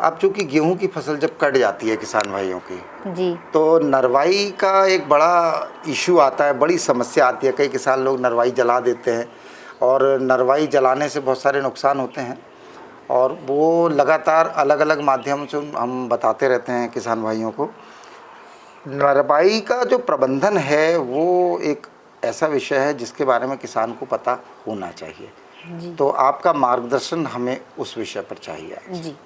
अब चूँकि गेहूं की फसल जब कट जाती है किसान भाइयों की जी, तो नरवाई का एक बड़ा इशू आता है, बड़ी समस्या आती है। कई किसान लोग नरवाई जला देते हैं और नरवाई जलाने से बहुत सारे नुकसान होते हैं और वो लगातार अलग अलग माध्यम से हम बताते रहते हैं किसान भाइयों को। नरवाई का जो प्रबंधन है वो एक ऐसा विषय है जिसके बारे में किसान को पता होना चाहिए। जी, तो आपका मार्गदर्शन हमें उस विषय पर चाहिए आज। जी।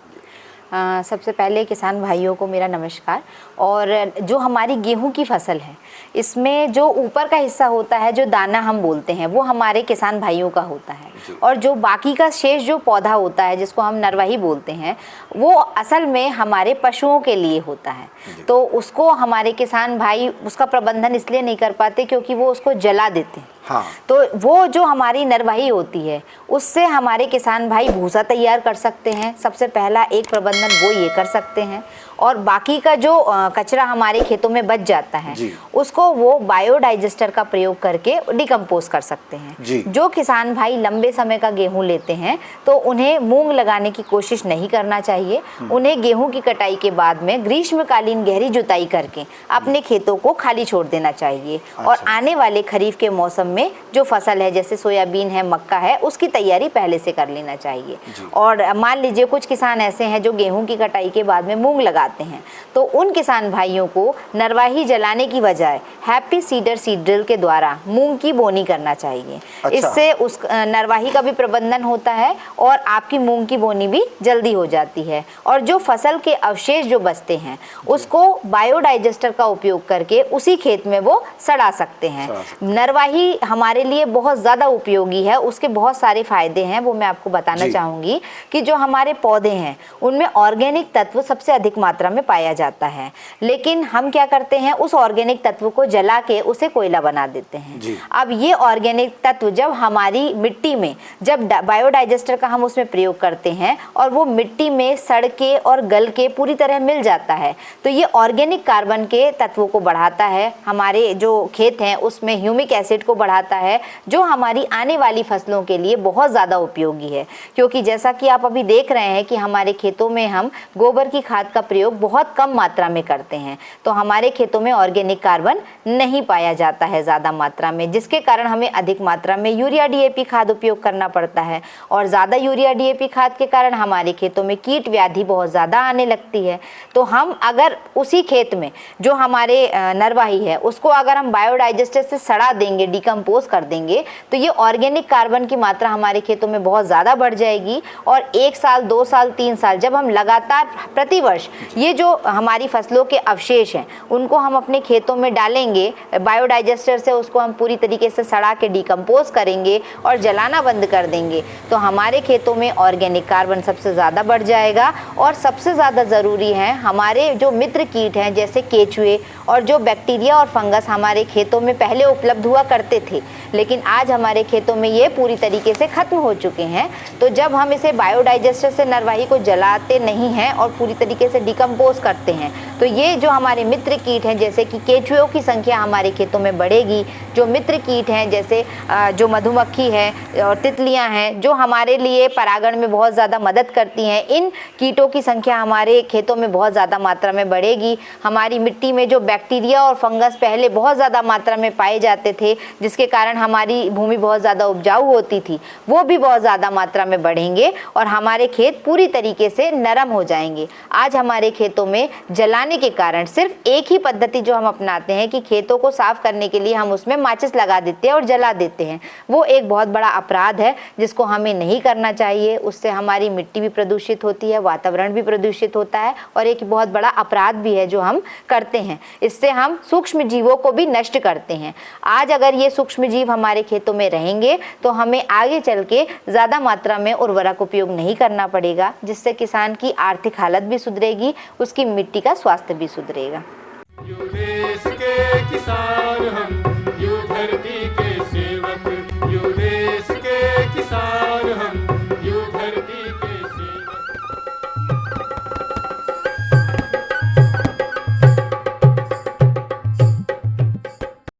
सबसे पहले किसान भाइयों को मेरा नमस्कार। और जो हमारी गेहूं की फसल है, इसमें जो ऊपर का हिस्सा होता है, जो दाना हम बोलते हैं, वो हमारे किसान भाइयों का होता है। और जो बाकी का शेष जो पौधा होता है, जिसको हम नरवाही बोलते हैं, वो असल में हमारे पशुओं के लिए होता है। तो उसको हमारे किसान भाई उसका प्रबंधन इसलिए नहीं कर पाते क्योंकि वो उसको जला देते हैं। हाँ। तो वो जो हमारी नरवाही होती है, उससे हमारे किसान भाई भूसा तैयार कर सकते हैं। सबसे पहला एक प्रबंधन वो ये कर सकते हैं। और बाकी का जो कचरा हमारे खेतों में बच जाता है, उसको वो बायोडाइजेस्टर का प्रयोग करके डिकम्पोज कर सकते हैं। जो किसान भाई लंबे समय का गेहूं लेते हैं तो उन्हें मूंग लगाने की कोशिश नहीं करना चाहिए। उन्हें गेहूं की कटाई के बाद में ग्रीष्मकालीन गहरी जुताई करके अपने खेतों को खाली छोड़ देना चाहिए। और आने वाले खरीफ के मौसम में जो फसल है, जैसे सोयाबीन है, मक्का है, उसकी तैयारी पहले से कर लेना चाहिए। और मान लीजिए कुछ किसान ऐसे हैं जो गेहूं की कटाई के बाद में मूंग लगाते हैं, तो उन किसान भाइयों को नरवाही जलाने की बजाय हैप्पी सीडर सीड ड्रिल के द्वारा मूंग की बोनी करना चाहिए। इससे उस नरवाही का भी प्रबंधन होता है और आपकी मूंग की बोनी भी जल्दी हो जाती है। और जो फसल के अवशेष जो बचते हैं, उसको बायोडाइजेस्टर का उपयोग करके उसी खेत में वो सड़ा सकते हैं। नरवाही हमारे लिए बहुत ज़्यादा उपयोगी है, उसके बहुत सारे फायदे हैं, वो मैं आपको बताना चाहूँगी कि जो हमारे पौधे हैं उनमें ऑर्गेनिक तत्व सबसे अधिक मात्रा में पाया जाता है। लेकिन हम क्या करते हैं, उस ऑर्गेनिक तत्व को जला के उसे कोयला बना देते हैं। अब ये ऑर्गेनिक तत्व जब हमारी मिट्टी में, जब बायोडाइजेस्टर का हम उसमें प्रयोग करते हैं और वो मिट्टी में सड़ के और गल के पूरी तरह मिल जाता है, तो ये ऑर्गेनिक कार्बन के तत्वों को बढ़ाता है, हमारे जो खेत हैं उसमें ह्यूमिक एसिड को बढ़ाता है, जो हमारी आने वाली फसलों के लिए बहुत ज़्यादा उपयोगी है। क्योंकि जैसा कि आप अभी देख रहे हैं कि हमारे खेतों में हम गोबर की खाद का प्रयोग बहुत कम मात्रा में करते हैं, तो हमारे खेतों में ऑर्गेनिक कार्बन नहीं पाया जाता है ज़्यादा मात्रा में, जिसके कारण हमें अधिक मात्रा में यूरिया डीएपी खाद उपयोग करना पड़ता है। और ज़्यादा यूरिया डीएपी खाद के कारण हमारे खेतों में कीट व्याधि बहुत ज़्यादा आने लगती है। तो हम अगर उसी खेत में जो हमारे नरवाही है, उसको अगर हम बायोडाइजेस्टर से सड़ा देंगे, डिकम्पोज कर देंगे, तो ये ऑर्गेनिक कार्बन की मात्रा हमारे खेतों में बहुत ज़्यादा बढ़ जाएगी। और 1 साल, 2 साल, 3 साल जब हम लगातार प्रतिवर्ष ये जो हमारी फसलों के अवशेष हैं उनको हम अपने खेतों में डालेंगे, बायोडाइजेस्टर से उसको हम पूरी तरीके से सड़ा के डिकम्पोज करेंगे और जलाना बंद कर देंगे, तो हमारे खेतों में ऑर्गेनिक कार्बन सबसे ज़्यादा बढ़ जाएगा। और सबसे ज़्यादा ज़रूरी है, हमारे जो मित्र कीट हैं जैसे केचुए और जो बैक्टीरिया और फंगस हमारे खेतों में पहले उपलब्ध हुआ करते थे, लेकिन आज हमारे खेतों में ये पूरी तरीके से ख़त्म हो चुके हैं। तो जब हम इसे बायोडाइजेस्टर से नरवाही को जलाते नहीं हैं और पूरी तरीके से डिकम्पोज करते हैं, तो ये जो हमारे मित्र कीट हैं जैसे कि केचुओं की संख्या हमारे खेतों में बढ़ेगी। जो मित्र कीट हैं जैसे जो मधुमक्खी है और तितलियां हैं, जो हमारे लिए परागण में बहुत ज़्यादा मदद करती हैं, इन कीटों की संख्या हमारे खेतों में बहुत ज़्यादा मात्रा में बढ़ेगी। हमारी मिट्टी में जो बैक्टीरिया और फंगस पहले बहुत ज़्यादा मात्रा में पाए जाते थे, जिसके कारण हमारी भूमि बहुत ज़्यादा उपजाऊ होती थी, वो भी बहुत ज़्यादा मात्रा में बढ़ेंगे और हमारे खेत पूरी तरीके से नरम हो जाएंगे। आज हमारे खेतों में जलाने के कारण सिर्फ एक ही पद्धति जो हम अपनाते हैं कि खेतों को साफ करने के लिए हम उसमें माचिस लगा देते हैं और जला देते हैं, वो एक बहुत बड़ा अपराध है जिसको हमें नहीं करना चाहिए। उससे हमारी मिट्टी भी प्रदूषित होती है, वातावरण भी प्रदूषित होता है और एक बहुत बड़ा अपराध भी है जो हम करते हैं। इससे हम सूक्ष्म जीवों को भी नष्ट करते हैं। आज अगर ये सूक्ष्म जीव हमारे खेतों में रहेंगे तो हमें आगे चल के ज़्यादा मात्रा में उर्वरक उपयोग नहीं करना पड़ेगा, जिससे किसान की आर्थिक हालत भी सुधरेगी, उसकी मिट्टी का स्वास्थ्य भी सुधरेगा।